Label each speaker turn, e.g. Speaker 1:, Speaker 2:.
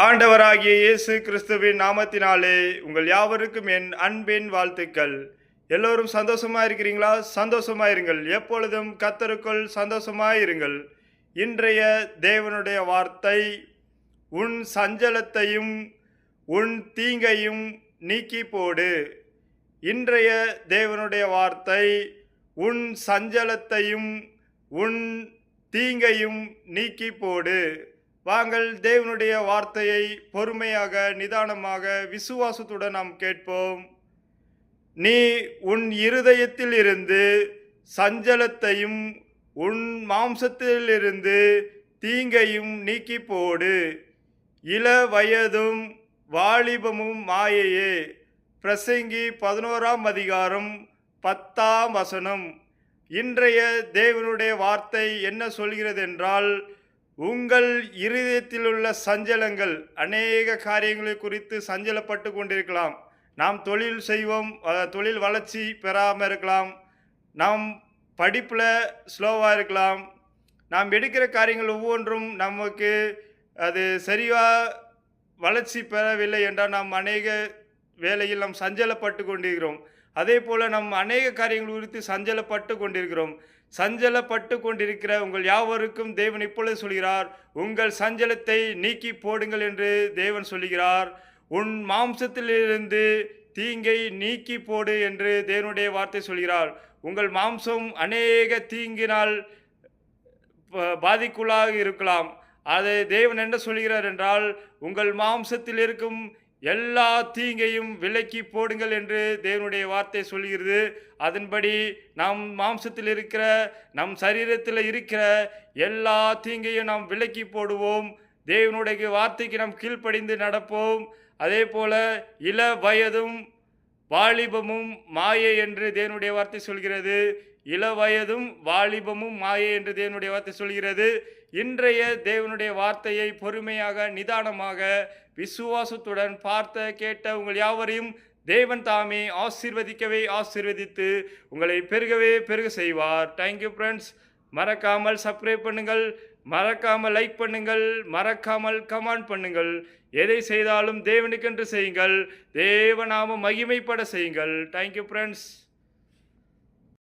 Speaker 1: ஆண்டவராகிய இயேசு கிறிஸ்துவின் நாமத்தினாலே உங்கள் யாவருக்கும் என் அன்பின் வாழ்த்துக்கள். எல்லோரும் சந்தோஷமா இருக்கிறீங்களா? சந்தோஷமா இருங்கள். எப்பொழுதும் கர்த்தருக்குள் சந்தோஷமாயிருங்கள். இன்றைய தேவனுடைய வார்த்தை, உன் சஞ்சலத்தையும் உன் தீங்கையும் நீக்கி போடு. இன்றைய தேவனுடைய வார்த்தை, உன் சஞ்சலத்தையும் உன் தீங்கையும் நீக்கி போடு. வாங்கள் தேவனுடைய வார்த்தையை பொறுமையாக நிதானமாக விசுவாசத்துடன் நாம் கேட்போம். நீ உன் இருதயத்தில் இருந்து சஞ்சலத்தையும் உன் மாம்சத்திலிருந்து தீங்கையும் நீக்கி போடு. இள வயதும் வாலிபமும் மாயையே. பிரசங்கி 11ஆம் அதிகாரம் 10ஆம் வசனம். இன்றைய தேவனுடைய வார்த்தை என்ன சொல்கிறது என்றால், உங்கள் இருதயத்தில் உள்ள சஞ்சலங்கள், அநேக காரியங்களை குறித்து சஞ்சலப்பட்டு கொண்டிருக்கலாம். நாம் தொழில் செய்வோம், தொழில் வளர்ச்சி பெறாமல் இருக்கலாம். நாம் படிப்பில் ஸ்லோவாக இருக்கலாம். நாம் எடுக்கிற காரியங்கள் ஒவ்வொன்றும் நமக்கு அது சரியாக வளர்ச்சி பெறவில்லை என்றால் நாம் அநேக வேளையில் நாம் சஞ்சலப்பட்டு கொண்டிருக்கிறோம். அதே போல் நம் அநேக காரியங்கள் குறித்து சஞ்சலப்பட்டு கொண்டிருக்கிறோம். சஞ்சலப்பட்டு கொண்டிருக்கிற உங்கள் யாவருக்கும் தேவன் இப்பொழுது சொல்கிறார், உங்கள் சஞ்சலத்தை நீக்கி போடுங்கள் என்று தேவன் சொல்கிறார். உன் மாம்சத்திலிருந்து தீங்கை நீக்கி போடு என்று தேவனுடைய வார்த்தை சொல்கிறார். உங்கள் மாம்சம் அநேக தீங்கினால் பாதிக்குள்ளாக இருக்கலாம். அதை தேவன் என்ன சொல்கிறார் என்றால், உங்கள் மாம்சத்தில் இருக்கும் எல்லா தீங்கையும் விலக்கி போடுங்கள் என்று தேவனுடைய வார்த்தை சொல்கிறது. அதன்படி நம் மாம்சத்தில் இருக்கிற, நம் சரீரத்தில் இருக்கிற எல்லா தீங்கையும் நாம் விலக்கி போடுவோம். தேவனுடைய வார்த்தைக்கு நாம் கீழ்ப்படிந்து நடப்போம். அதே போல இள வயதும் வாலிபமும் மாயை என்று தேவனுடைய வார்த்தை சொல்கிறது. இள வயதும் வாலிபமும் மாயை என்று தேவனுடைய வார்த்தை சொல்கிறது. இன்றைய தேவனுடைய வார்த்தையை பொறுமையாக நிதானமாக விசுவாசத்துடன் பார்த்த கேட்ட உங்கள் யாவரையும் தேவன் தாமே ஆசீர்வதித்து உங்களை பெருக செய்வார். Thank you friends. மறக்காமல் சப்ஸ்கிரைப் பண்ணுங்கள், மறக்காமல் லைக் பண்ணுங்கள், மறக்காமல் கமெண்ட் பண்ணுங்கள். எதை செய்தாலும் தேவனுக்கென்று செய்யுங்கள், தேவநாமம் மகிமைப்பட செய்யுங்கள். Thank you friends.